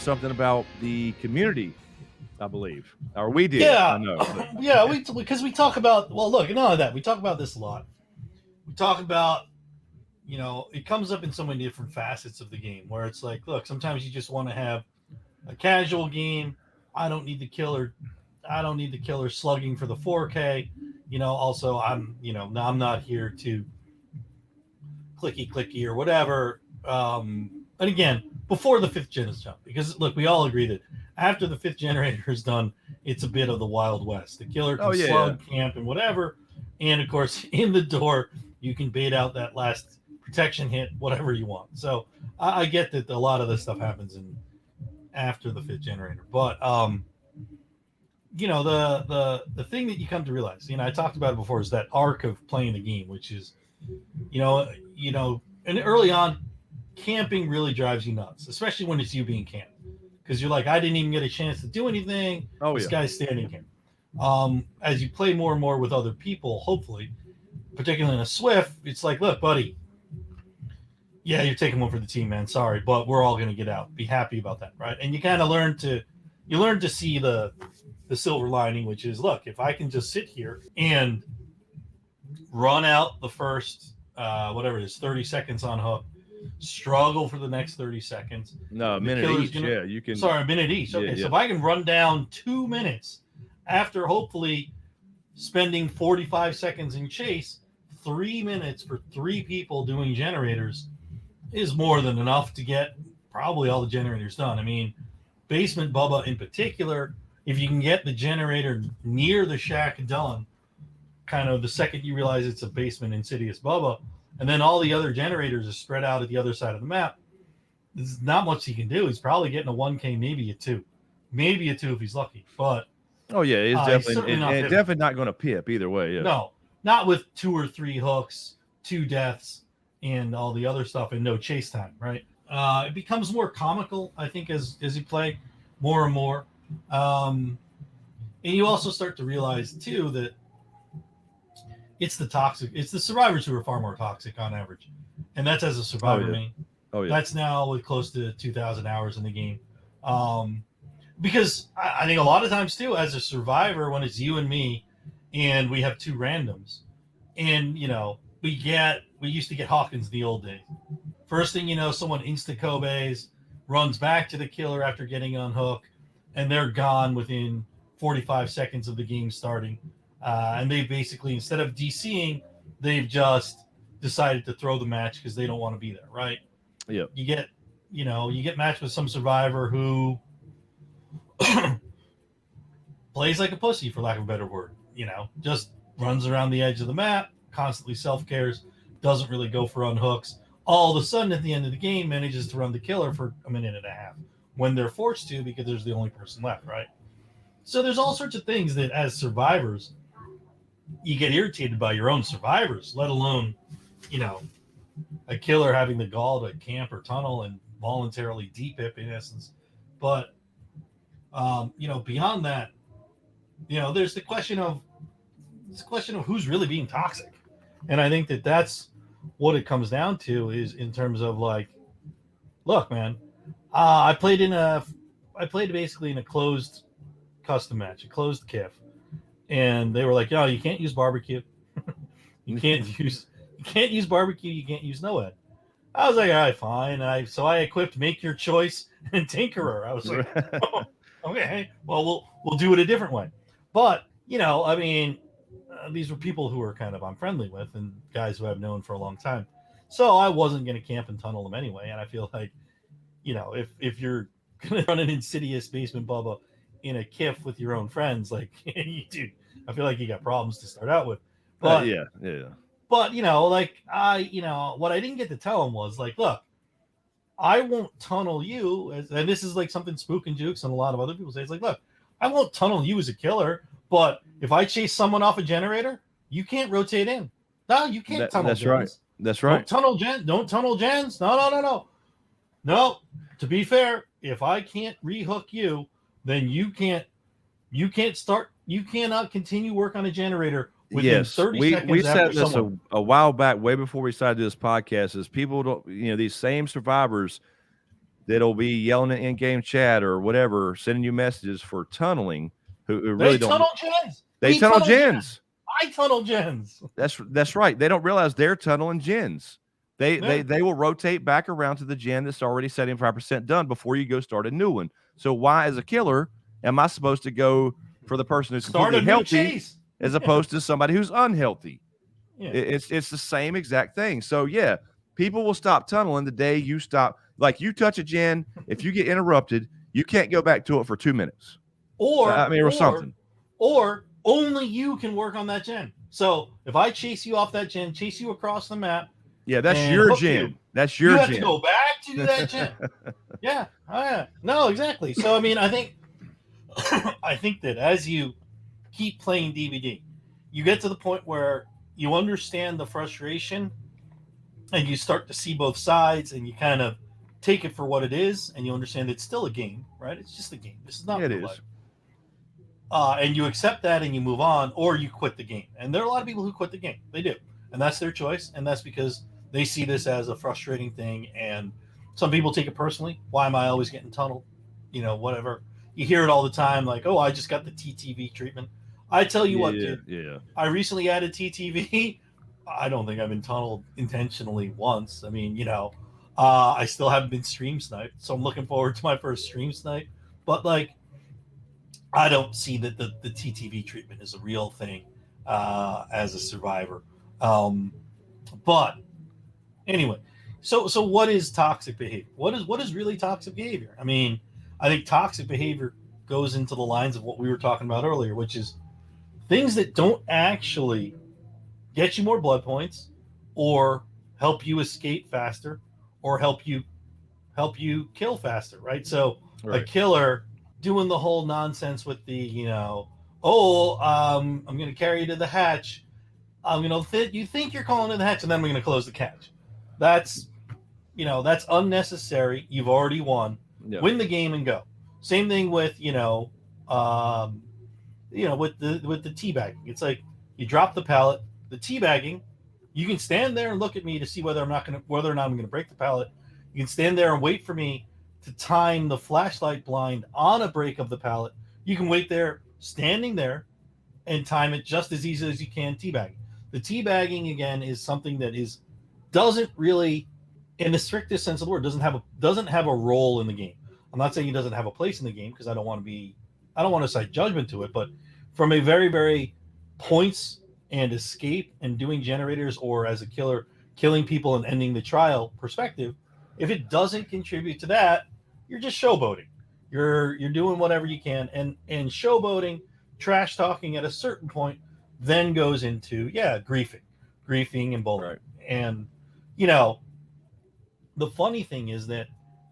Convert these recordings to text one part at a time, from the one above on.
something about the community, I believe, or we did. Yeah, I know. yeah. Because we talk about, well, look, none of that. We talk about this a lot. We talk about, it comes up in so many different facets of the game where it's like, look, sometimes you just want to have a casual game. I don't need the killer. I don't need the killer slugging for the 4K. Also I'm not here to clicky or whatever. And again, before the 5th gen is done, because look, we all agree that after the 5th generator is done, it's a bit of the Wild West. The killer can slug, camp, and whatever. And of course, in the door, you can bait out that last protection hit, whatever you want. So I get that a lot of this stuff happens after the 5th generator. But the thing that you come to realize, I talked about it before, is that arc of playing the game, which is, and early on, camping really drives you nuts, especially when it's you being camped, because you're like, I didn't even get a chance to do anything. This guy's standing here. As you play more and more with other people, hopefully, particularly in a Swift, it's like, look, buddy, yeah, you're taking one for the team, man. Sorry, but we're all going to get out. Be happy about that, right? And you kind of learn to see the silver lining, which is, look, if I can just sit here and run out the first, whatever it is, 30 seconds on hook, struggle for the next 30 seconds. No, a minute each. You can. Sorry, a minute each. Okay, so if I can run down 2 minutes after hopefully spending 45 seconds in chase, 3 minutes for 3 people doing generators is more than enough to get probably all the generators done. I mean, Basement Bubba in particular, if you can get the generator near the shack done, kind of the second you realize it's a Basement Insidious Bubba, and then all the other generators are spread out at the other side of the map, there's not much he can do. He's probably getting a 1K, maybe a 2. Maybe a 2 if he's lucky. But it's definitely not going to pip either way. Yeah. No, not with 2 or 3 hooks, 2 deaths, and all the other stuff, and no chase time, right? It becomes more comical, I think, as you play more and more. And you also start to realize, too, that it's the survivors who are far more toxic on average. And that's as a survivor main. That's now with close to 2,000 hours in the game. Because I think a lot of times, too, as a survivor, when it's you and me, and we have 2 randoms, and, we used to get Hawkins the old days. First thing you know, someone insta-Kobe's, runs back to the killer after getting on hook, and they're gone within 45 seconds of the game starting. And they basically, instead of DCing, they've just decided to throw the match because they don't want to be there, right? Yeah. You get matched with some survivor who plays like a pussy, for lack of a better word. Just runs around the edge of the map, constantly self-cares, doesn't really go for unhooks. All of a sudden, at the end of the game, manages to run the killer for a minute and a half when they're forced to, because there's the only person left, right? So there's all sorts of things that, as survivors, you get irritated by your own survivors, let alone, a killer having the gall to camp or tunnel and voluntarily DPIP in essence. But, beyond that, there's the question of who's really being toxic. And I think that's what it comes down to, is in terms of, like, look, man, I played basically in a closed custom match, a closed KIF, and they were like, "No, you can't use barbecue. you can't use barbecue. You can't use NOED." I was like, "All right, fine." So I equipped Make Your Choice and Tinkerer. I was like, "Oh, okay, well, we'll do it a different way." But these were people who are kind of I'm friendly with, and guys who I've known for a long time. So I wasn't going to camp and tunnel them anyway. And I feel like, if you're going to run an Insidious Basement Bubba in a KIF with your own friends, like, dude, I feel like you got problems to start out with. But yeah. But what I didn't get to tell him was, like, look, I won't tunnel you, and this is like something Spook and Jukes and a lot of other people say. It's like, look, I won't tunnel you as a killer, but if I chase someone off a generator, you can't rotate in. No, you can't tunnel. That's gens. Right. That's right. Don't tunnel gens. No. No. To be fair, if I can't rehook you, then you cannot continue work on a generator within 30 seconds. We said this a while back, way before we started this podcast, is people don't, these same survivors that'll be yelling in in-game chat or whatever, sending you messages for tunneling, who really don't. Tunnel gens. They tunnel gens. I tunnel gens. That's right. They don't realize they're tunneling gens. They will rotate back around to the gen that's already 75% done before you go start a new one. So why, as a killer, am I supposed to go for the person who's completely healthy as opposed to somebody who's unhealthy? Yeah. It's the same exact thing. So yeah, people will stop tunneling the day you stop. Like, you touch a gen, if you get interrupted, you can't go back to it for 2 minutes. Or something. Or only you can work on that gen. So if I chase you off that gen, chase you across the map. Yeah, that's your gen. That's your gen. You have to go back to do that gen. Yeah. Oh, yeah. No, exactly. So I mean, I think that as you keep playing DBD, you get to the point where you understand the frustration and you start to see both sides and you kind of take it for what it is, and you understand it's still a game, right? It's just a game. This is not real life. And you accept that and you move on, or you quit the game. And there are a lot of people who quit the game. They do. And that's their choice. And that's because they see this as a frustrating thing. And some people take it personally. Why am I always getting tunneled? You know, whatever. You hear it all the time, like, oh, I just got the TTV treatment. I tell you what, dude. Yeah. I recently added TTV. I don't think I've been tunneled intentionally once. I mean, you know, I still haven't been stream sniped. So I'm looking forward to my first stream snipe. But, like, I don't see that the TTV treatment is a real thing as a survivor. But anyway, so what is toxic behavior? What is really toxic behavior? I mean, I think toxic behavior goes into the lines of what we were talking about earlier, which is things that don't actually get you more blood points or help you escape faster or help you kill faster, right? So a killer doing the whole nonsense with the, you know, I'm going to carry you to the hatch. You think you're calling to the hatch, and then we're going to close the catch. That's unnecessary. You've already won. Yeah. Win the game and go. Same thing with, with the teabagging. It's like you drop the pallet, the teabagging. You can stand there and look at me to see whether or not I'm going to break the pallet. You can stand there and wait for me to time the flashlight blind on a break of the pallet. You can wait there, standing there, and time it just as easily as you can teabagging. The teabagging, again, is something that doesn't really, in the strictest sense of the word, doesn't have a role in the game. I'm not saying it doesn't have a place in the game, because I don't want to cite judgment to it, but from a very, very points and escape and doing generators, or as a killer, killing people and ending the trial perspective, if it doesn't contribute to that, you're just showboating. You're doing whatever you can, and showboating, trash talking at a certain point then goes into griefing and bullying. Right. And the funny thing is that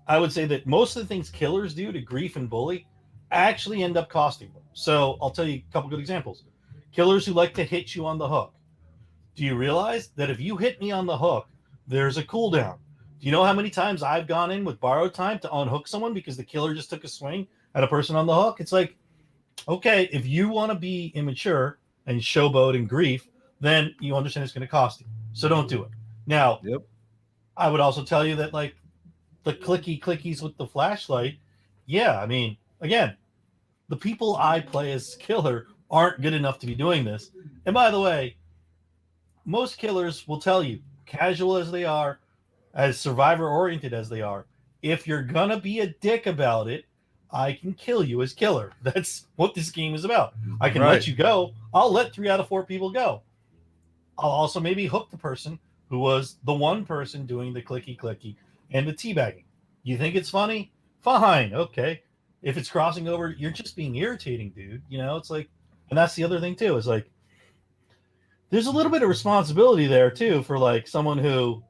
I would say that most of the things killers do to grief and bully actually end up costing them. So I'll tell you a couple good examples. Killers who like to hit you on the hook. Do you realize that if you hit me on the hook, there's a cooldown? Do you know how many times I've gone in with borrowed time to unhook someone because the killer just took a swing at a person on the hook? It's like, okay, if you want to be immature and showboat and grief, then you understand it's going to cost you. So don't do it. Now, I would also tell you that, like, the clickies with the flashlight, I mean, again, the people I play as killer aren't good enough to be doing this. And by the way, most killers will tell you, casual as they are, as survivor-oriented as they are, if you're gonna be a dick about it, I can kill you as killer. That's what this game is about. I can let you go. I'll let 3 out of 4 people go. I'll also maybe hook the person who was the one person doing the clicky and the teabagging. You think it's funny? Fine, okay. If it's crossing over, you're just being irritating, dude. It's like, and that's the other thing too, is like, there's a little bit of responsibility there too for like someone who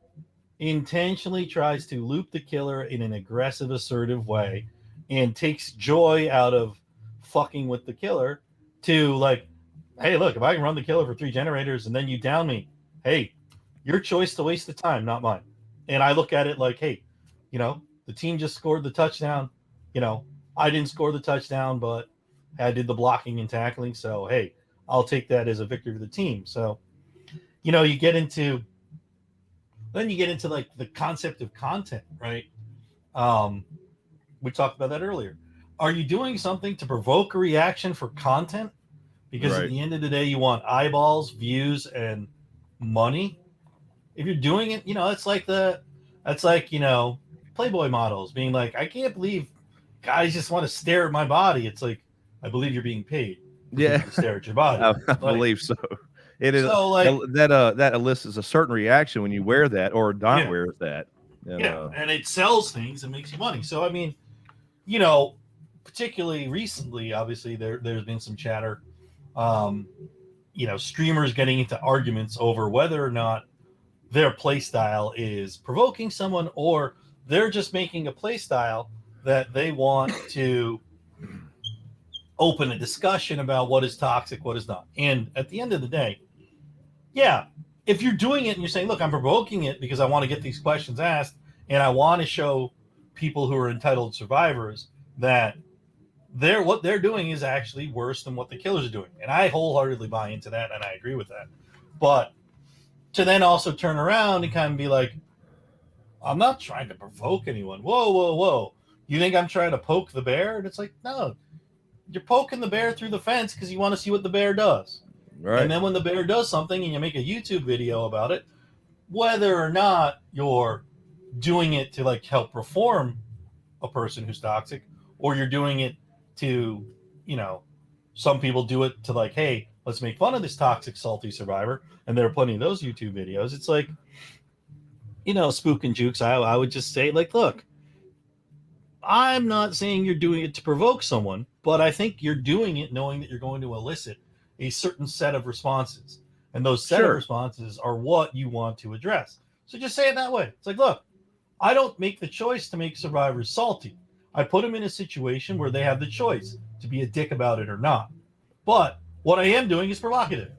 intentionally tries to loop the killer in an aggressive, assertive way and takes joy out of fucking with the killer to like, hey, look, if I can run the killer for 3 generators and then you down me, hey, your choice to waste the time, not mine. And I look at it like, hey, the team just scored the touchdown. I didn't score the touchdown, but I did the blocking and tackling. So, hey, I'll take that as a victory for the team. So, you get into like the concept of content, right? We talked about that earlier. Are you doing something to provoke a reaction for content? Because at Right. the end of the day, you want eyeballs, views, and money. If you're doing it, that's like Playboy models being like, I can't believe guys just want to stare at my body. It's like, I believe you're being paid for Yeah, people to stare at your body. I Like, believe so. It is so like, that elicits a certain reaction when you wear that or not yeah, wear that. And yeah, and it sells things and makes you money. So I mean, you know, particularly recently, obviously there's been some chatter, um, streamers getting into arguments over whether or not their play style is provoking someone or they're just making a play style that they want to open a discussion about what is toxic, what is not. And at the end of the day, yeah, if you're doing it and you're saying, look, I'm provoking it because I want to get these questions asked and I want to show people who are entitled survivors that what they're doing is actually worse than what the killers are doing. And I wholeheartedly buy into that and I agree with that. But to then also turn around and kind of be like, I'm not trying to provoke anyone. Whoa, whoa, whoa. You think I'm trying to poke the bear? And it's like, no, you're poking the bear through the fence because you want to see what the bear does. And right. then when the bear does something and you make a YouTube video about it, whether or not you're doing it to like help reform a person who's toxic, or you're doing it to, some people do it to like, hey, let's make fun of this toxic, salty survivor. And there are plenty of those YouTube videos. It's like, Spook and Jukes, I would just say, like, look, I'm not saying you're doing it to provoke someone, but I think you're doing it knowing that you're going to elicit a certain set of responses. And those set of Sure. responses are what you want to address. So just say it that way. It's like, look, I don't make the choice to make survivors salty. I put them in a situation where they have the choice to be a dick about it or not. But what I am doing is provocative.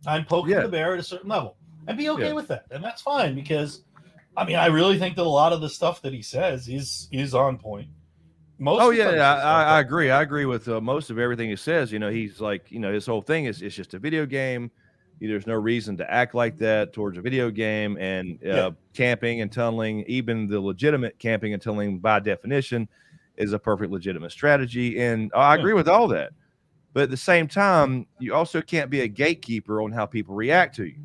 I'm poking Yeah. the bear at a certain level. And be okay Yeah. with that. And that's fine because I really think that a lot of the stuff that he says is on point. Most Oh of the yeah, time he yeah, says stuff I that agree. I agree with most of everything he says. He's like, his whole thing is it's just a video game. There's no reason to act like that towards a video game, and yeah. camping and tunneling, even the legitimate camping and tunneling by definition, is a perfect legitimate strategy. And I Yeah. agree with all that. But at the same time, you also can't be a gatekeeper on how people react to you.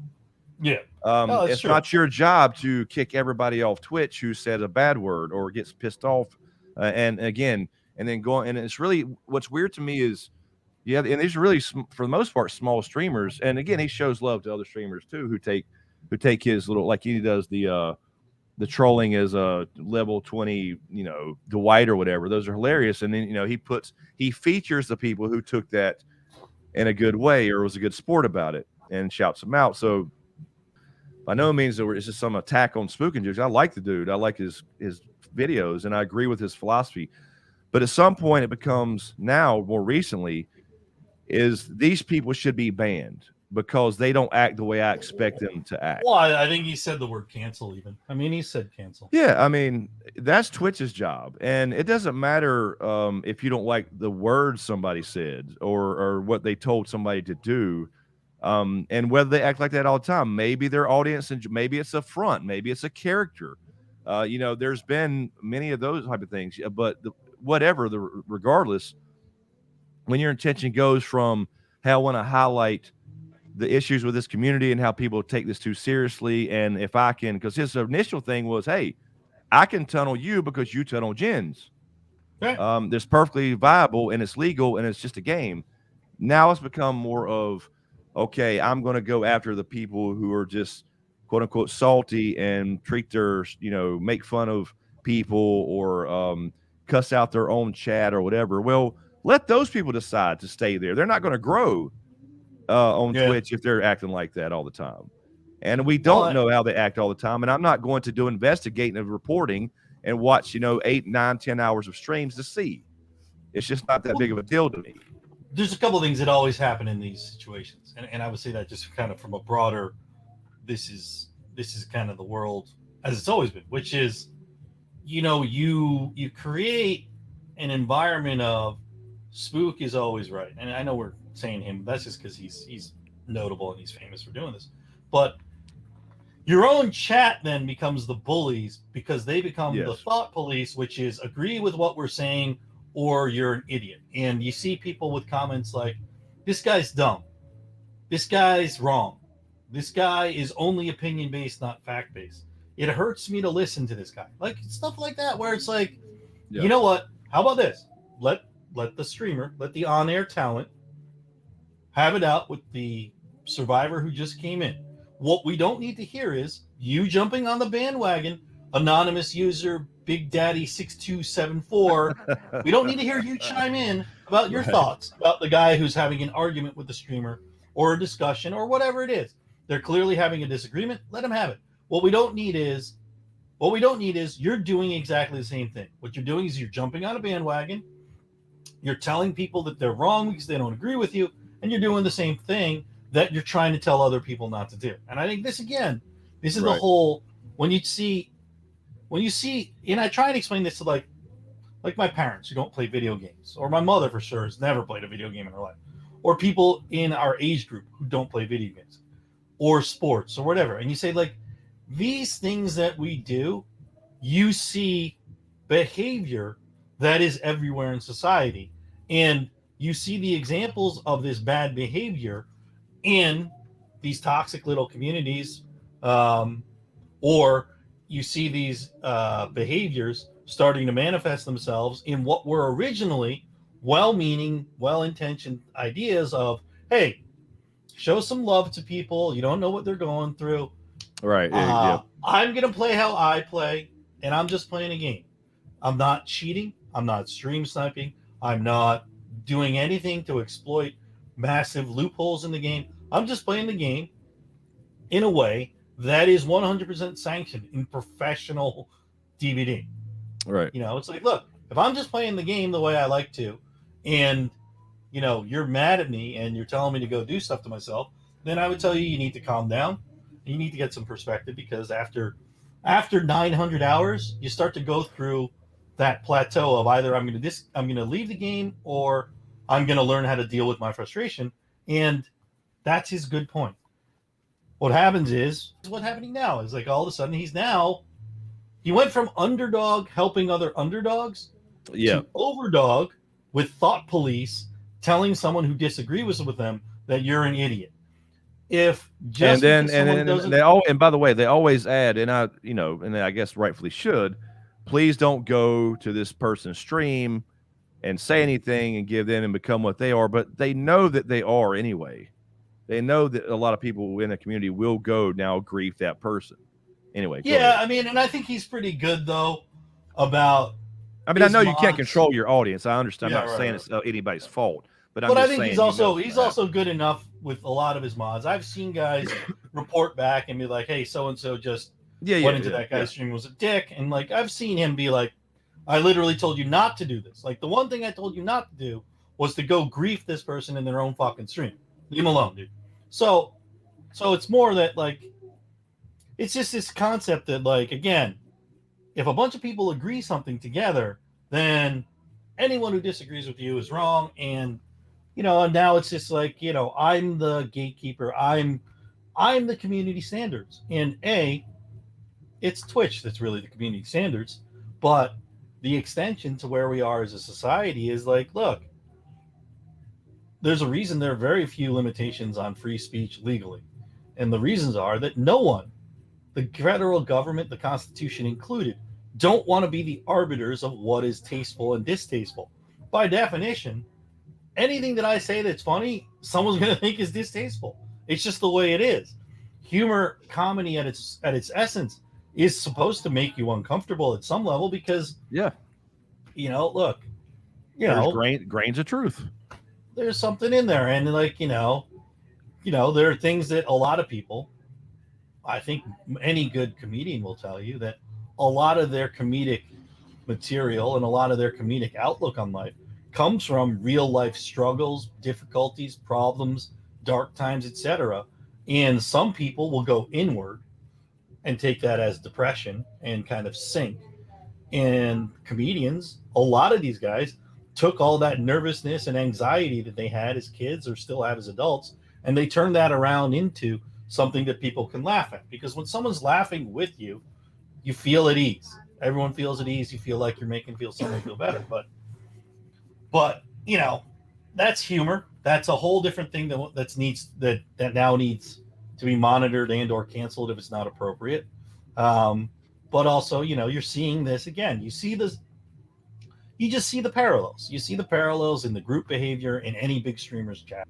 Yeah. No, that's It's true. not your job to kick everybody off Twitch who said a bad word or gets pissed off. And again, and then going, and it's really what's weird to me is, yeah, and these are really for the most part small streamers. And again, he shows love to other streamers too who take his little, like he does the trolling as a level 20, Dwight or whatever. Those are hilarious. And then he features the people who took that in a good way or was a good sport about it and shouts them out. So by no means it's just some attack on Spook and Jukes. I like the dude. I like his videos, and I agree with his philosophy. But at some point, it becomes now more recently is these people should be banned because they don't act the way I expect them to act. Well, I think he said the word cancel even. He said cancel. Yeah, that's Twitch's job, and it doesn't matter if you don't like the words somebody said or what they told somebody to do. And whether they act like that all the time, maybe their audience, and maybe it's a front, maybe it's a character. There's been many of those type of things, but regardless, when your intention goes from, hey, I want to highlight the issues with this community and how people take this too seriously, and if I can, because his initial thing was, hey, I can tunnel you because you tunnel Jins. Okay. That's perfectly viable and it's legal and it's just a game. Now it's become more of, okay, I'm going to go after the people who are just quote unquote salty and treat their, make fun of people or cuss out their own chat or whatever. Well, let those people decide to stay there. They're not going to grow on Yeah. Twitch if they're acting like that all the time. And we Well, don't know how they act all the time. And I'm not going to do investigating and reporting and watch, 8, 9, 10 hours of streams to see. It's just not that big of a deal to me. there's a couple of things that always happen in these situations, and I would say that just kind of from a broader, this is kind of the world as it's always been, which is, you create an environment of Spook is always right, and I know we're saying him, that's just because he's notable and he's famous for doing this, but Your own chat then becomes the bullies because they become the Yes. thought police, which is agree with what we're saying or you're an idiot. And you see people with comments like, this guy's dumb. This guy's wrong. This guy is only opinion based, not fact based. It hurts me to listen to this guy. Like stuff like that, where it's like, Yeah. you know what? How about this? Let the streamer, let the on air talent have it out with the survivor who just came in. What we don't need to hear is you jumping on the bandwagon, anonymous user Big Daddy 6274. We don't need to hear you chime in about your thoughts about the guy who's having an argument with the streamer or a discussion or whatever it is. They're clearly having a disagreement. Let them have it. What we don't need is you're doing exactly the same thing. What you're doing is you're jumping on a bandwagon. You're telling people that they're wrong because they don't agree with you, and you're doing the same thing that you're trying to tell other people not to do. And I think this is the whole when you see, and I try and explain this to like my parents who don't play video games, or my mother for sure has never played a video game in her life, or people in our age group who don't play video games or sports or whatever. And you say like these things that we do, you see behavior that is everywhere in society, and you see the examples of this bad behavior in these toxic little communities, or you see these behaviors starting to manifest themselves in what were originally well-meaning, well-intentioned ideas of, hey, show some love to people. You don't know what they're going through. Right. Yeah. I'm going to play how I play, and I'm just playing a game. I'm not cheating. I'm not stream sniping. I'm not doing anything to exploit massive loopholes in the game. I'm just playing the game in a way that is 100% sanctioned in professional DBD. Right. You know, it's like, look, if I'm just playing the game the way I like to, and, you know, you're mad at me and you're telling me to go do stuff to myself, then I would tell you need to calm down. You need to get some perspective, because after 900 hours, you start to go through that plateau of either I'm going to leave the game, or I'm going to learn how to deal with my frustration. And that's his good point. What happens is what's happening now is like all of a sudden he went from underdog helping other underdogs to overdog with thought police telling someone who disagrees with them that you're an idiot. If just and by the way, they always add, and I guess rightfully should, please don't go to this person's stream and say anything and give them and become what they are. But they know that they are anyway. They know that a lot of people in the community will go now grief that person. Anyway. Yeah, I mean, and I think he's pretty good though about. I mean, I know you can't control your audience. I understand. I'm not saying it's anybody's fault, but I think he's also good enough with a lot of his mods. I've seen guys report back and be like, "Hey, so and so just went into that guy's stream, was a dick," and like I've seen him be like, "I literally told you not to do this. Like the one thing I told you not to do was to go grief this person in their own fucking stream. Leave him alone, dude." So it's more that like it's just this concept that like again, if a bunch of people agree something together, then anyone who disagrees with you is wrong. And and now it's just like, I'm the gatekeeper. I'm the community standards. And it's Twitch that's really the community standards, but the extension to where we are as a society is like, look, there's a reason there are very few limitations on free speech legally. And the reasons are that no one, the federal government, the Constitution included, don't want to be the arbiters of what is tasteful and distasteful. By definition, anything that I say that's funny, someone's going to think is distasteful. It's just the way it is. Humor, comedy at its essence is supposed to make you uncomfortable at some level because, look, there's grains of truth. There's something in there. And like, there are things that a lot of people, I think any good comedian will tell you that a lot of their comedic material and a lot of their comedic outlook on life comes from real life struggles, difficulties, problems, dark times, etc. And some people will go inward and take that as depression and kind of sink. And comedians, a lot of these guys took all that nervousness and anxiety that they had as kids or still have as adults, and they turned that around into something that people can laugh at. Because when someone's laughing with you, you feel at ease. Everyone feels at ease. You feel like you're making someone feel better. But you know, that's humor. That's a whole different thing that now needs to be monitored and or canceled if it's not appropriate. But also, you know, you're seeing this again. You see this. You just see the parallels. You see the parallels in the group behavior in any big streamer's chat.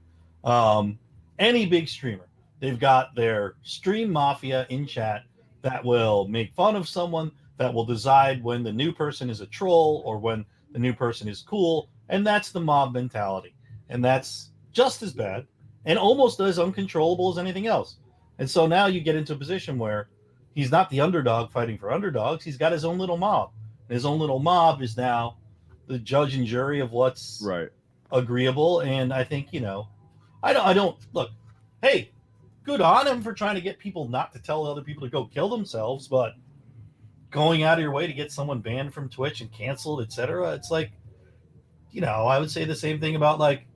Any big streamer, they've got their stream mafia in chat that will make fun of someone, that will decide when the new person is a troll or when the new person is cool. And that's the mob mentality. And that's just as bad and almost as uncontrollable as anything else. And so now you get into a position where he's not the underdog fighting for underdogs. He's got his own little mob. And his own little mob is now the judge and jury of what's right agreeable. And I think, you know, I don't look, hey, good on him for trying to get people not to tell other people to go kill themselves, but going out of your way to get someone banned from Twitch and canceled, etc. It's like, you know, I would say the same thing about like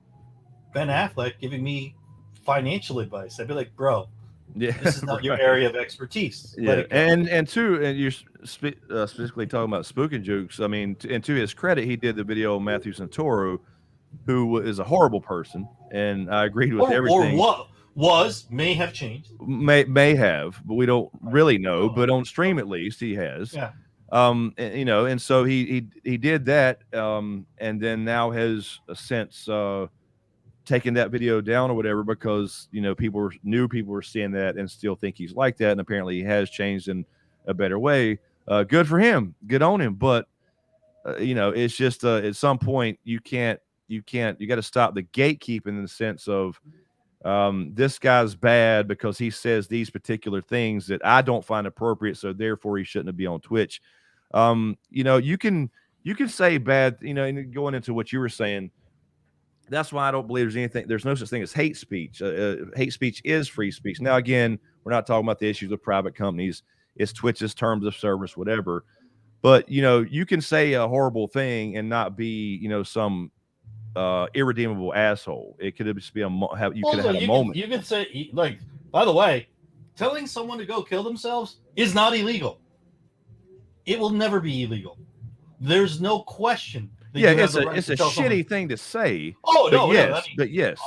Ben Affleck giving me financial advice. I'd be like, bro, this is not your area of expertise. Yeah, and you're specifically talking about spooking jokes. I mean, and to his credit, he did the video of Matthew Santoro, who is a horrible person, and I agreed with everything. Or what may have changed. May have, but we don't really know. But on stream, at least, he has. Yeah. And, you know, and so he did that, and then now has since taken that video down or whatever, because, you know, people were seeing that and still think he's like that, and apparently he has changed in a better way. Good for him, good on him. But you know, it's just at some point you got to stop the gatekeeping in the sense of this guy's bad because he says these particular things that I don't find appropriate, so therefore he shouldn't be on Twitch. You know, you can say bad, you know, and going into what you were saying, that's why I don't believe there's no such thing as hate speech. Hate speech is free speech. Now, again, we're not talking about the issues of private companies. It's Twitch's terms of service, whatever. But, you know, you can say a horrible thing and not be, you know, some irredeemable asshole. It could just be you could have had a moment. You could say, like, by the way, telling someone to go kill themselves is not illegal. It will never be illegal. There's no question. Yeah, it's a shitty thing to say. Oh, no, but yes.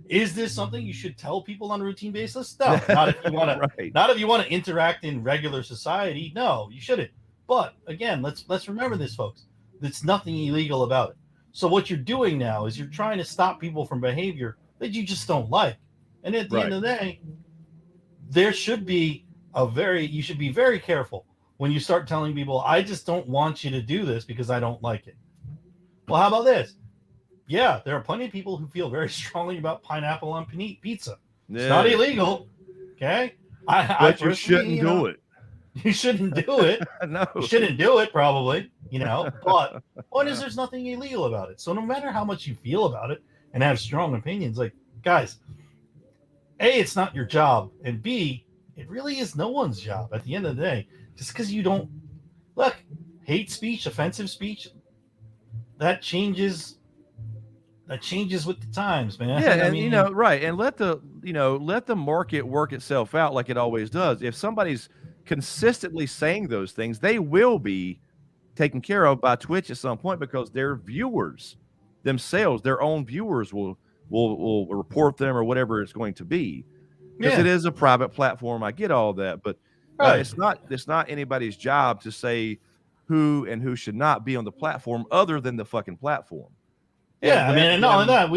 Is this something you should tell people on a routine basis? No, not if you want to. Right. Not if you want to interact in regular society. No, you shouldn't. But again, let's remember this, folks. There's nothing illegal about it. So what you're doing now is you're trying to stop people from behavior that you just don't like. And at the end of the day, you should be very careful when you start telling people, I just don't want you to do this because I don't like it. Well, how about this? Yeah, there are plenty of people who feel very strongly about pineapple on pizza. Yeah. It's not illegal. Okay. But you shouldn't do it. You shouldn't do it. No. You shouldn't do it, probably, you know, but point is there's nothing illegal about it. So no matter how much you feel about it and have strong opinions, like, guys, A, it's not your job, and B, it really is no one's job at the end of the day. Just because you don't look, hate speech, offensive speech, that changes with the times, man. Yeah, and you know, right. And let the market work itself out like it always does. If somebody's consistently saying those things, they will be taken care of by Twitch at some point, because their viewers themselves, their own viewers will report them or whatever it's going to be. Because it is a private platform. I get all that, but it's not anybody's job to say who and who should not be on the platform other than the fucking platform. Yeah, and not only that,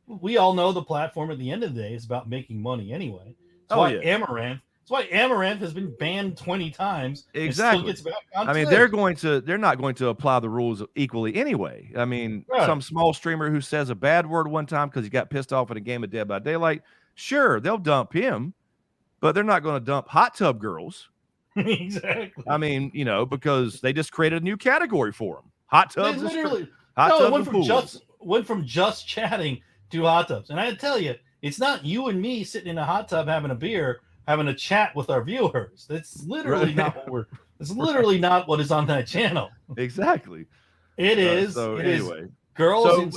we all know the platform at the end of the day is about making money anyway. That's why Amaranth has been banned 20 times. Exactly. And still gets back on Twitch. They're not going to apply the rules equally anyway. I mean, some small streamer who says a bad word one time because he got pissed off in a game of Dead by Daylight, sure, they'll dump him, but they're not going to dump hot tub girls. Exactly. I mean, you know, because they just created a new category for them. Hot tubs. Went from just chatting to hot tubs. And I tell you, it's not you and me sitting in a hot tub having a beer, having a chat with our viewers. That's literally not what it's literally not what is on that channel. Exactly. It is. So it anyway, is girls.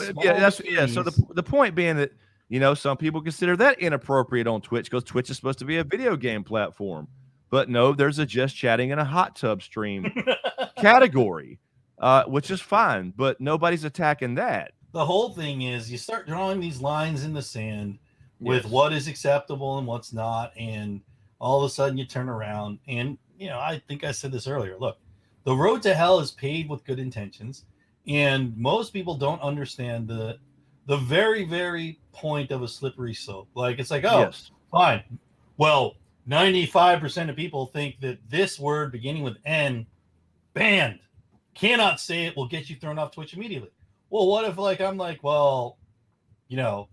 So the point being that You know, some people consider that inappropriate on Twitch because Twitch is supposed to be a video game platform. But no, there's a just chatting in a hot tub stream category, which is fine, but nobody's attacking that. The whole thing is you start drawing these lines in the sand with what is acceptable and what's not, and all of a sudden you turn around and, you know, I think I said this earlier. Look, the road to hell is paved with good intentions, and most people don't understand the very, very point of a slippery slope. Like, it's like, oh, fine. Well, 95% of people think that this word beginning with N, banned, cannot say it, will get you thrown off Twitch immediately. Well, what if, like, I'm like, well, you know,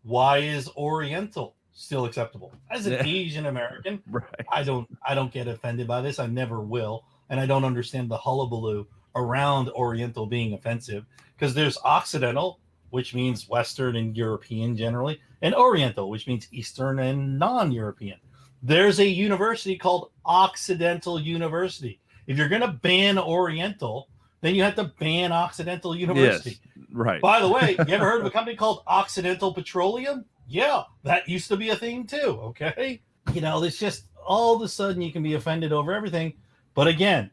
why is Oriental still acceptable? As an Asian American, I don't get offended by this. I never will. And I don't understand the hullabaloo around Oriental being offensive, because there's Occidental, which means Western and European generally, and Oriental, which means Eastern and non-European. There's a university called Occidental University. If you're going to ban Oriental, then you have to ban Occidental University. Yes, right. By the way, you ever heard of a company called Occidental Petroleum? Yeah, that used to be a thing too, okay? You know, it's just all of a sudden you can be offended over everything. But again,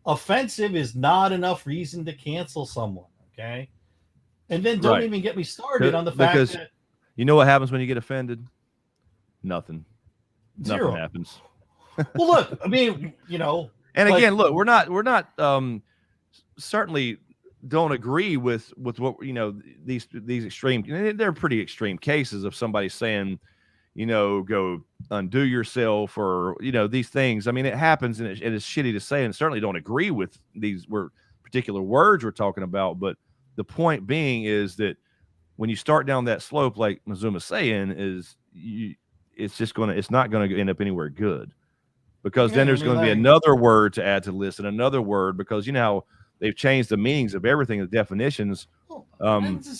offensive is not enough reason to cancel someone, okay? And then don't even get me started on the fact that... You know what happens when you get offended? Nothing. Zero. Nothing happens. Well, look, I mean, you know... And again, look, we're not certainly don't agree with what, you know, these extreme, they're pretty extreme cases of somebody saying, you know, go undo yourself, or, you know, these things. I mean, it happens, and it's shitty to say, and certainly don't agree with these particular words we're talking about. But the point being is that when you start down that slope, like Mizuma's saying, it's not going to end up anywhere good, because then there's going to be another word to add to the list, and another word, because you know how they've changed the meanings of everything, the definitions. Someone's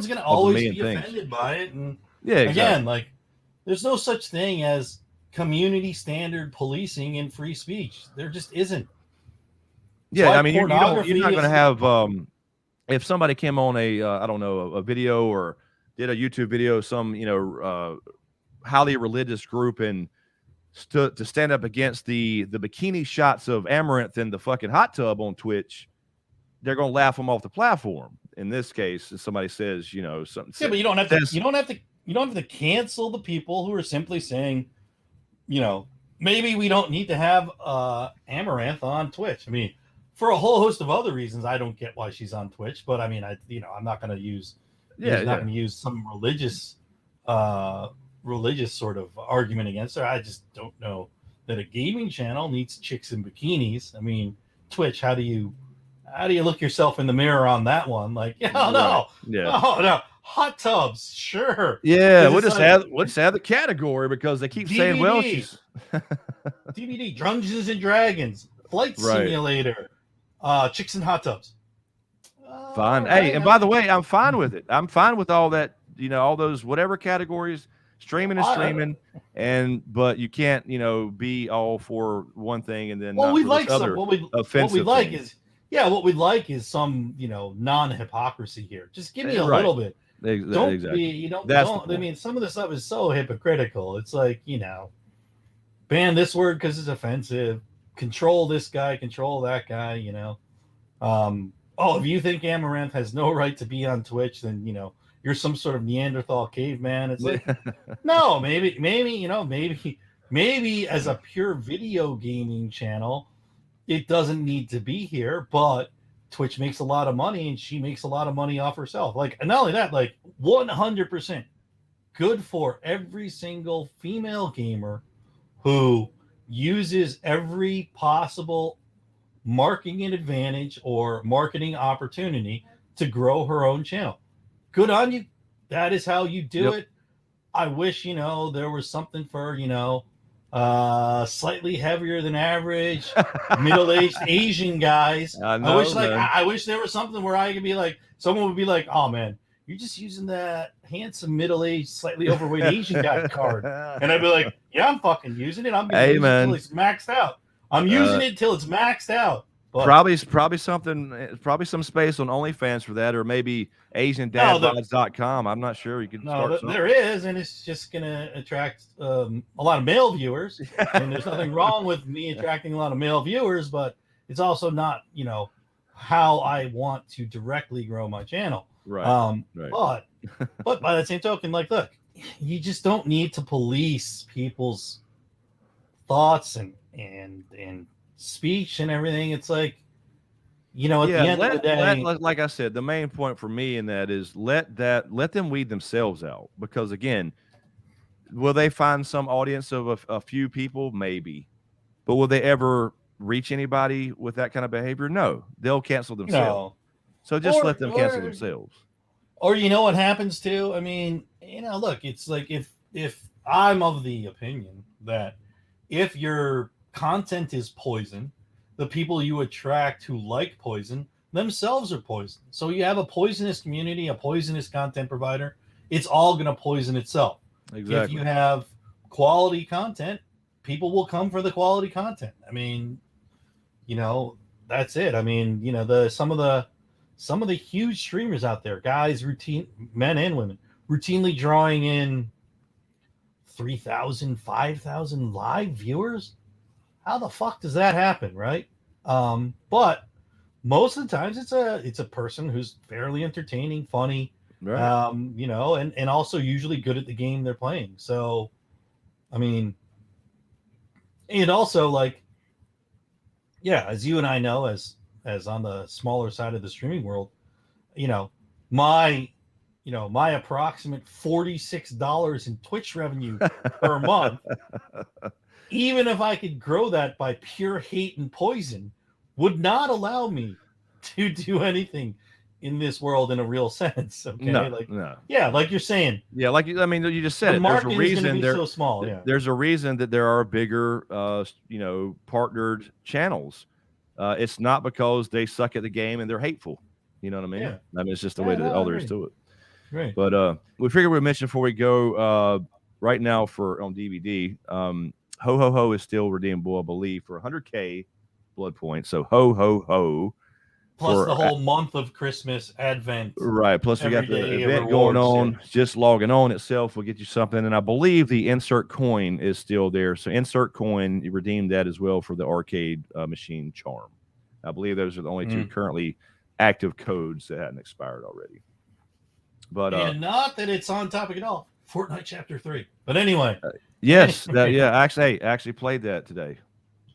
going to always be offended by it. And again, like, there's no such thing as community standard policing in free speech. There just isn't. Yeah, I mean, you're not going to have, if somebody came on a video or did a YouTube video, some, you know, highly religious group, and stood to stand up against the bikini shots of Amaranth in the fucking hot tub on Twitch, they're going to laugh them off the platform. In this case, if somebody says, you know, something. Yeah, but you don't have to cancel the people who are simply saying, you know, maybe we don't need to have Amaranth on Twitch. I mean, for a whole host of other reasons, I don't get why she's on Twitch. But I mean, I'm not going to use not going to use some religious sort of argument against her. I just don't know that a gaming channel needs chicks in bikinis. I mean, Twitch, how do you look yourself in the mirror on that one? Like, no, hot tubs, sure. Yeah, we'll just add the category, because they keep DBD, saying, well, she's DBD, Dungeons and Dragons, Flight Simulator, chicks in hot tubs. Fine. Hey, and by the way, I'm fine with it. I'm fine with all that, you know, all those whatever categories. Streaming is streaming, but you can't, you know, be all for one thing and then what we'd like is some, you know, non-hypocrisy here. Just give me a little bit. I mean, some of the stuff is so hypocritical. It's like, you know, ban this word because it's offensive. Control this guy, control that guy. You know, if you think Amaranth has no right to be on Twitch, then, you know, you're some sort of Neanderthal caveman. It's like, no, maybe, you know, maybe as a pure video gaming channel, it doesn't need to be here, but Twitch makes a lot of money, and she makes a lot of money off herself. Like, and not only that, like 100% good for every single female gamer who uses every possible marketing advantage or marketing opportunity to grow her own channel. Good on you. That is how you do it. I wish, you know, there was something for, you know, slightly heavier than average, middle-aged Asian guys. I wish there was something where I could be like, someone would be like, oh man, you're just using that handsome, middle-aged, slightly overweight Asian guy card. And I'd be like, yeah, I'm fucking using it. I'm going to use it until it's maxed out. I'm using it till it's maxed out. But probably something, probably some space on OnlyFans for that, or maybe AsianDadVods.com. I'm not sure. You could start something. There is, and it's just going to attract a lot of male viewers. And there's nothing wrong with me attracting a lot of male viewers, but it's also not, how I want to directly grow my channel. Right. Right. But by the same token, like, look, you just don't need to police people's thoughts and speech and everything. It's like, at the end of the day, like I said, the main point for me in that is let them weed themselves out, because again, will they find some audience of a few people? Maybe, but will they ever reach anybody with that kind of behavior? No, they'll cancel themselves. So just let them cancel themselves. Or what happens too? I mean, look, it's like if I'm of the opinion that if your content is poison, the people you attract who like poison themselves are poison. So you have a poisonous community, a poisonous content provider. It's all going to poison itself. Exactly. If you have quality content, people will come for the quality content. I mean, that's it. I mean, some of the huge streamers out there, guys, men and women, routinely drawing in 3,000, 5,000 live viewers. How the fuck does that happen, right? But most of the times it's a person who's fairly entertaining, funny, right. And also usually good at the game they're playing. So, I mean, and also, like, yeah, as you and I know, as on the smaller side of the streaming world, my approximate $46 in Twitch revenue per month, even if I could grow that by pure hate and poison, would not allow me to do anything in this world in a real sense. Okay. No. Yeah, like you're saying. Yeah, you just said the it. There's market a reason is gonna be so small. Yeah. There's a reason that there are bigger partnered channels. It's not because they suck at the game and they're hateful. You know what I mean? Yeah. I mean, it's just the way that all there is to it. Right. But we figured we'd mention before we go, right now on DBD, Ho Ho Ho is still redeemable, I believe, for 100K blood points. So Ho Ho Ho. Plus the whole month of Christmas, Advent. Right. Plus we got the event going on. Yeah. Just logging on itself will get you something. And I believe the insert coin is still there. So insert coin, you redeem that as well for the arcade machine charm. I believe those are the only two currently active codes that hadn't expired already. But and not that it's on topic at all. Fortnite Chapter 3. But anyway. Yes. I actually played that today.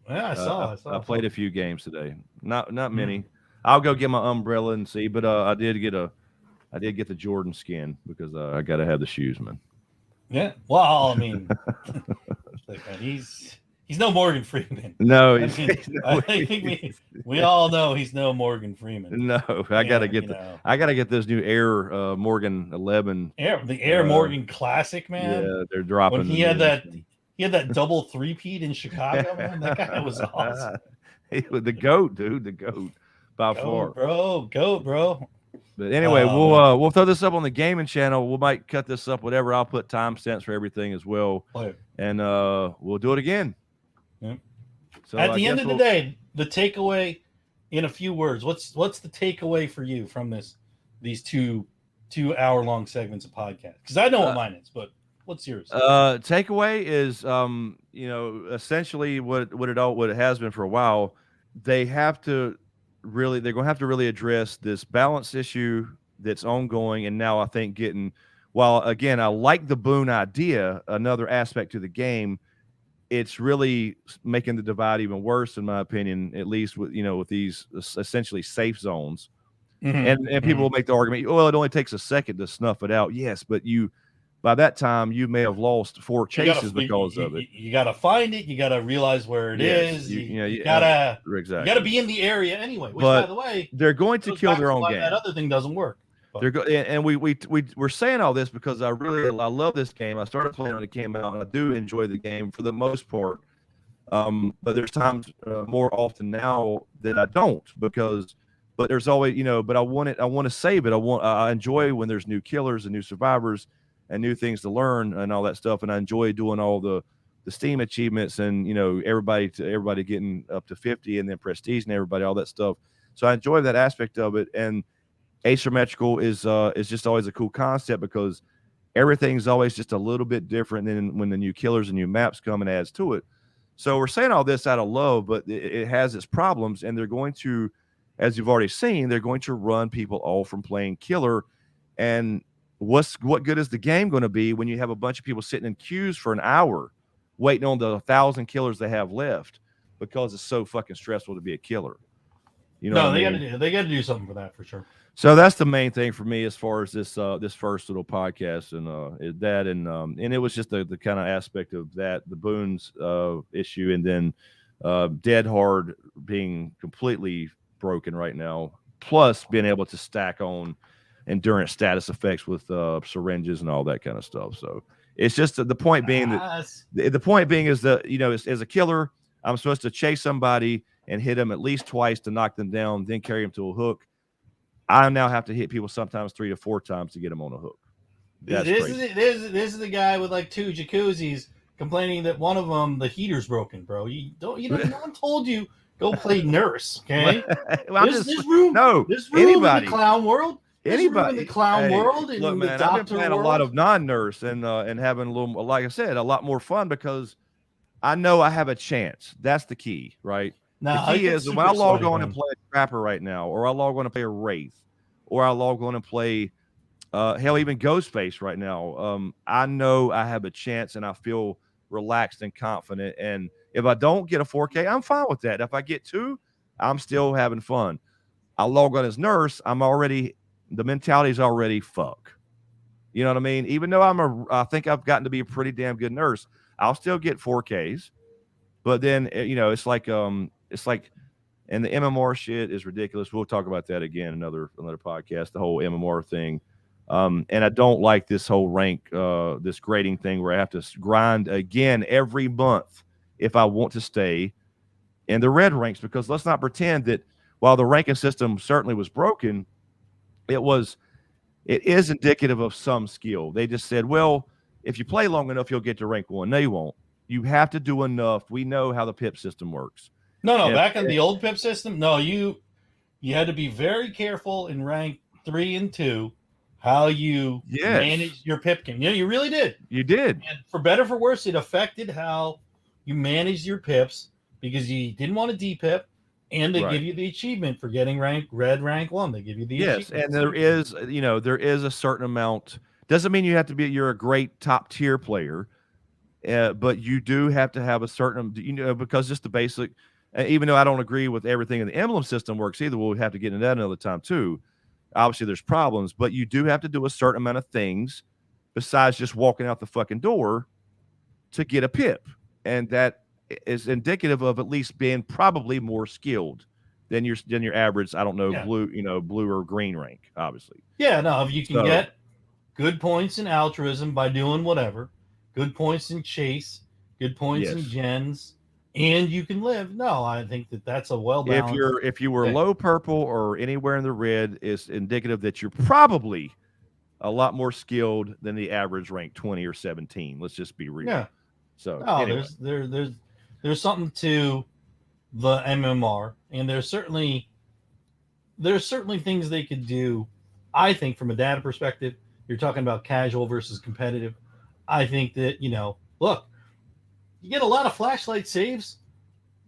Yeah, I saw. I played a few games today. Not many. I'll go get my umbrella and see, but I did get the Jordan skin because I got to have the shoes, man. Yeah. Well, I mean, he's no Morgan Freeman. No, I think we all know he's no Morgan Freeman. No, I gotta get this new Air Morgan 11. The Air Morgan Classic, man. Yeah, they're dropping. When he had that double three-peat in Chicago, man. That guy was awesome. The GOAT, dude. The GOAT. By far. Goat, bro. But anyway, we'll throw this up on the gaming channel. We might cut this up, whatever. I'll put timestamps for everything as well. And we'll do it again. Yeah. So at the end of the day, the takeaway in a few words, what's the takeaway for you from these two hour-long segments of podcast? Because I know what mine is, but what's yours? Takeaway is essentially what it has been for a while. They're going to have to really address this balance issue that's ongoing. And now I think while again, I like the Boone idea, another aspect to the game, it's really making the divide even worse, in my opinion, at least with these essentially safe zones. Mm-hmm. And people will make the argument, well, it only takes a second to snuff it out. Yes, but by that time, you may have lost 4 chases because of it. You got to find it. You got to realize where it is. You got to be in the area anyway. Which, by the way, they're going to kill their own game. That other thing doesn't work. And we're saying all this because I love this game. I started playing when it came out, and I do enjoy the game for the most part. But there's times more often now that I don't but there's always but I want to save it. I enjoy when there's new killers and new survivors and new things to learn and all that stuff. And I enjoy doing all the the Steam achievements and everybody getting up to 50 and then prestige and everybody all that stuff. So I enjoy that aspect of it. And asymmetrical is just always a cool concept because everything's always just a little bit different than when the new killers and new maps come and adds to it. So we're saying all this out of love, but it has its problems, and they're going to, as you've already seen, they're going to run people off from playing killer. And what good is the game going to be when you have a bunch of people sitting in queues for an hour waiting on the 1,000 killers they have left because it's so fucking stressful to be a killer? They got to do something for that for sure. So that's the main thing for me as far as this first little podcast and that and it was just the kind of aspect of that, the Boons issue, and then Dead Hard being completely broken right now, plus being able to stack on endurance status effects with syringes and all that kind of stuff. So it's just the point being that the point being is that as a killer, I'm supposed to chase somebody and hit them at least twice to knock them down, then carry them to a hook. I now have to hit people sometimes 3 to 4 times to get them on a hook. This is the guy with like 2 jacuzzis complaining that one of them the heater's broken, bro. No one told you go play nurse, okay? This room anybody in the clown world. Anybody in the clown world. Look, man, I've been playing a lot of non-nurse and having a little, like I said, a lot more fun because I know I have a chance. That's the key, right? Now, the key is when I log on and play a Trapper right now, or I log on and play a Wraith, or I log on and play, hell, even Ghostface right now. I know I have a chance, and I feel relaxed and confident. And if I don't get a 4K, I'm fine with that. If I get 2, I'm still having fun. I log on as nurse. The mentality is already fuck. You know what I mean? Even though I think I've gotten to be a pretty damn good nurse, I'll still get 4Ks. But then it's like and the MMR shit is ridiculous. We'll talk about that again another podcast, the whole MMR thing. And I don't like this whole rank, this grading thing where I have to grind again every month if I want to stay in the red ranks, because let's not pretend that while the ranking system certainly was broken, it is indicative of some skill. They just said, well, if you play long enough, you'll get to rank 1. No, you won't. You have to do enough. We know how the PIP system works. Back in the old PIP system, you had to be very careful in rank 3 and 2 how you managed your PIP game. You really did. You did. And for better or for worse, it affected how you managed your PIPs because you didn't want to D-PIP, and they give you the achievement for getting rank 1. They give you the achievement. And there is a certain amount. Doesn't mean you have to be you're a great top tier player, but you do have to have a certain because just the basic. Even though I don't agree with everything in the emblem system works either, we'll have to get into that another time too. Obviously, there's problems, but you do have to do a certain amount of things besides just walking out the fucking door to get a PIP, and that is indicative of at least being probably more skilled than your average. I don't know, blue or green rank, obviously. Yeah, no, if you can get good points in altruism by doing whatever, good points in chase, good points in gens. And you can live. No, I think that's a well-balanced. If you were low purple or anywhere in the red, is indicative that you're probably a lot more skilled than the average rank 20 or 17. Let's just be real. Yeah. So anyway. there's something to the MMR, and there's certainly things they could do. I think from a data perspective, you're talking about casual versus competitive. I think that look. You get a lot of flashlight saves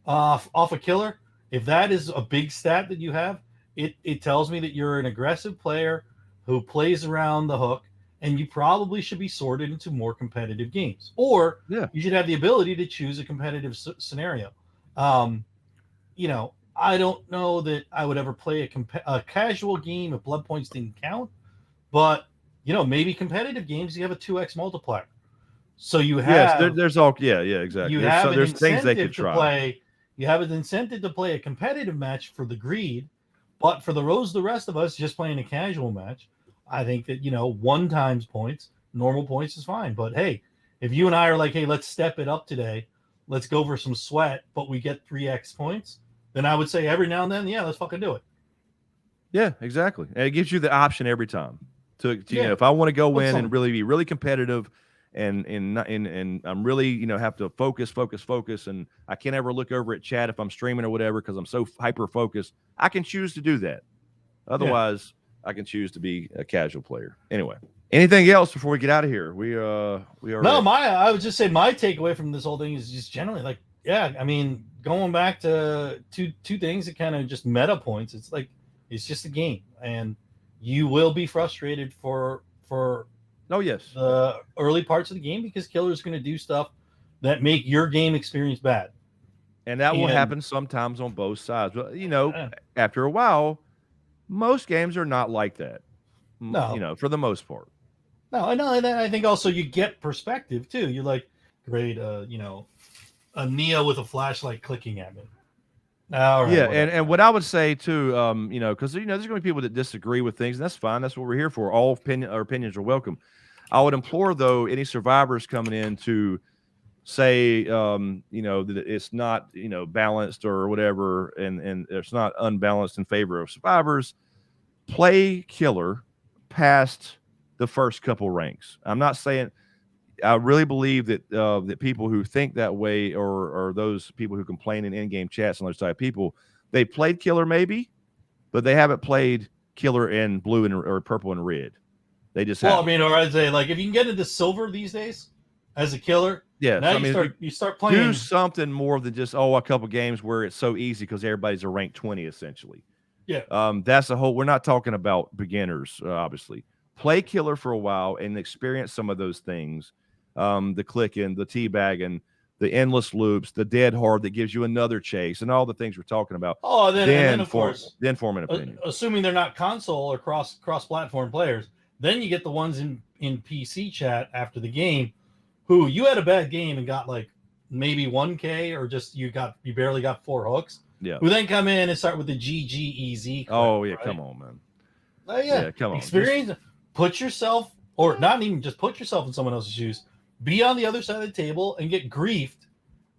off a killer. If that is a big stat that you have, it tells me that you're an aggressive player who plays around the hook, and you probably should be sorted into more competitive games. Or you should have the ability to choose a competitive scenario. I don't know that I would ever play a casual game if blood points didn't count, but maybe competitive games you have a 2x multiplier. So you have there's exactly. You have there's things they could try. You have an incentive to play a competitive match for the greed, but for the rest of us just playing a casual match, I think that 1 times points, normal points is fine. But hey, if you and I are like, hey, let's step it up today, let's go for some sweat, but we get 3x points, then I would say every now and then, let's fucking do it. Yeah, exactly. And it gives you the option every time to if I want to go in and really be really competitive and I'm really, you know, have to focus, and I can't ever look over at chat if I'm streaming or whatever because I'm so hyper focused. I can choose to do that. Otherwise, I can choose to be a casual player. Anyway, anything else before we get out of here? We are. No, I would just say my takeaway from this whole thing is just generally like, yeah, I mean, going back to two things that kind of just meta points. It's like it's just a game, and you will be frustrated for oh yes the early parts of the game because killer's going to do stuff that make your game experience bad, and that will happen sometimes on both sides. But you know, after a while, most games are not like that. No, you know, for the most part. No, I know, and I think also you get perspective too. You're like, great, you know, a Neo with a flashlight clicking at me. All right, yeah, and what I would say too, you know, because you know, there's going to be people that disagree with things, and that's fine. That's what we're here for. All opinions are welcome. I would implore though any survivors coming in to say, you know, that it's not, you know, balanced or whatever, and it's not unbalanced in favor of survivors. Play killer past the first couple ranks. I'm not saying. I really believe that that people who think that way, or those people who complain in in-game chats and those type of people, they played killer maybe, but they haven't played killer in blue and or purple and red. They just I mean, or I'd say like if you can get into silver these days as a killer, yeah. Now so, I mean, you start playing. Do something more than just a couple games where it's so easy because everybody's a rank 20 essentially. Yeah. That's a whole. We're not talking about beginners, obviously. Play killer for a while and experience some of those things. The clicking, the teabagging, the endless loops, the dead hard that gives you another chase, and all the things we're talking about. Oh, then of course, then form an opinion. Assuming they're not console or cross-platform players, then you get the ones in PC chat after the game, who you had a bad game and got like maybe 1K or just you barely got 4 hooks. Yeah. Who then come in and start with the GGEZ. Oh yeah, right? Come on, man. Yeah, come on. Experience. Put yourself. Or not even just put yourself in someone else's shoes. Be on the other side of the table and get griefed.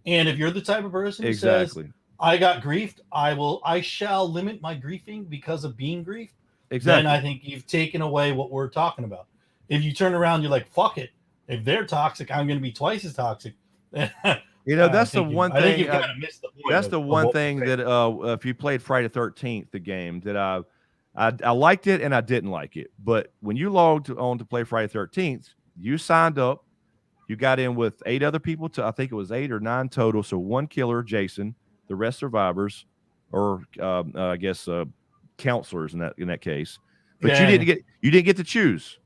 And if you're the type of person who says, I got griefed, I shall limit my griefing because of being griefed. Exactly. Then I think you've taken away what we're talking about. If you turn around, you're like, fuck it. If they're toxic, I'm going to be twice as toxic. You know, that's the one thing. I think you've kind of missed the point. That's the one thing that if you played Friday the 13th, the game that I liked it and I didn't like it. But when you logged on to play Friday the 13th, you signed up. You got in with 8 other people. I think it was 8 or 9 total. So 1 killer, Jason, the rest survivors, or I guess counselors in that case. But you didn't get to choose.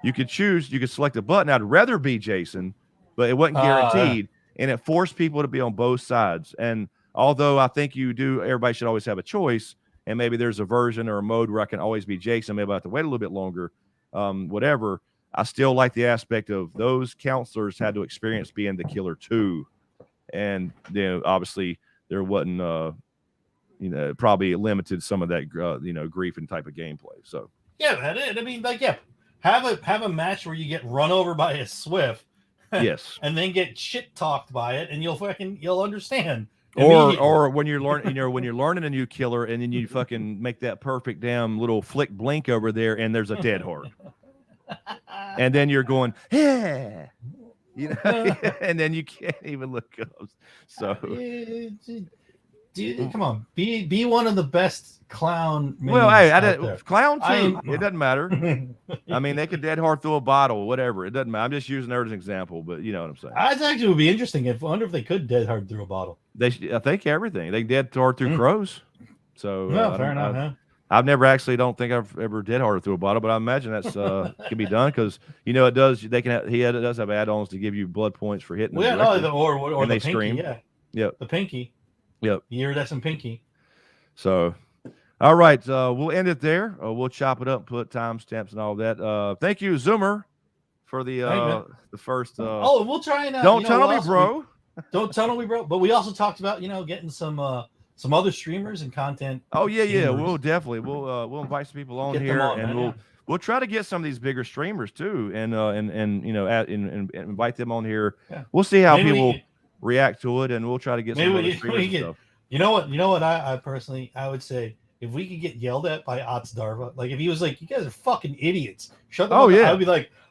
You could choose. You could select a button. I'd rather be Jason, but it wasn't guaranteed, and it forced people to be on both sides. And although I think everybody should always have a choice. And maybe there's a version or a mode where I can always be Jason. Maybe I have to wait a little bit longer, whatever. I still like the aspect of those counselors had to experience being the killer too. And obviously there wasn't, probably limited some of that, grief and type of gameplay. So yeah, I mean, like, yeah, have a match where you get run over by a Swift, yes, and then get shit talked by it, and you'll understand. Or when you're learning, when you're learning a new killer, and then you fucking make that perfect damn little flick blink over there, and there's a dead hard, and then you're going, yeah, and then you can't even look up. So, dude, come on, be one of the best clown. Well, hey, clown too. It doesn't matter. I mean, they could dead hard through a bottle, whatever. It doesn't matter. I'm just using her as an example, but you know what I'm saying. That actually would be interesting. I wonder if they could dead hard through a bottle. I think everything. They dead hard through crows. So fair enough. Huh? I've never don't think I've ever dead hard through a bottle, but I imagine that's can be done because it does. They can. It does have add-ons to give you blood points for hitting. Well, yeah, or they pinky, scream. Yeah. Yep. The pinky. Yep. You hear that's some pinky. So, all right, we'll end it there. We'll chop it up, put timestamps and all that. Thank you, Zoomer, for the first. We'll try and don't tunnel me, bro. Don't tunnel me, bro. But we also talked about getting some other streamers and content. Oh yeah. We'll definitely we'll invite some people on here, and we'll try to get some of these bigger streamers too, and invite them on here. Yeah. We'll see how people react to it, and we'll try to get some other streamers and stuff. You know what? I personally would say if we could get yelled at by Ots Darva, like if he was like, "You guys are fucking idiots," shut the fuck up.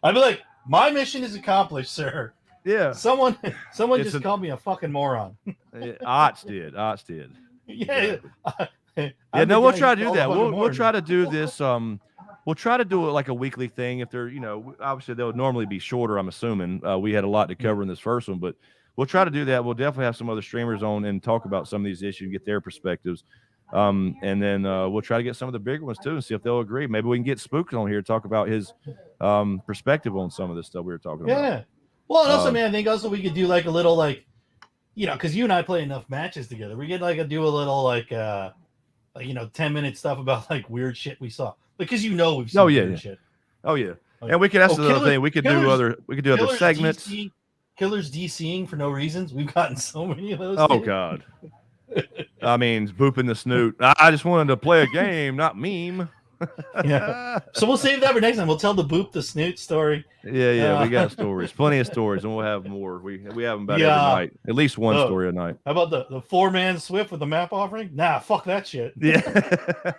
I'd be like, My mission is accomplished, sir. Yeah. Someone just called me a fucking moron. Ots did. Yeah. Yeah, no, we'll try to do that. We'll try to do this. We'll try to do it like a weekly thing. If they're, obviously they'll normally be shorter. I'm assuming we had a lot to cover in this first one, but we'll try to do that. We'll definitely have some other streamers on and talk about some of these issues, get their perspectives, and then we'll try to get some of the bigger ones too and see if they'll agree. Maybe we can get Spook on here to talk about his perspective on some of this stuff we were talking about. Yeah. Well, and also, man, I think also we could do like a little because you and I play enough matches together. We could do a little 10-minute stuff about like weird shit we saw. Because we've seen weird shit. Oh yeah. And we could ask another thing. We could do other segments. Killers DCing for no reasons. We've gotten so many of those. Oh God. I mean, booping the snoot. I just wanted to play a game, not meme. Yeah. So we'll save that for next time. We'll tell the boop the snoot story. Yeah. We got stories, plenty of stories, and we'll have more. We have them about every night, at least one story a night. How about the 4-man Swift with the map offering? Nah, fuck that shit. Yeah.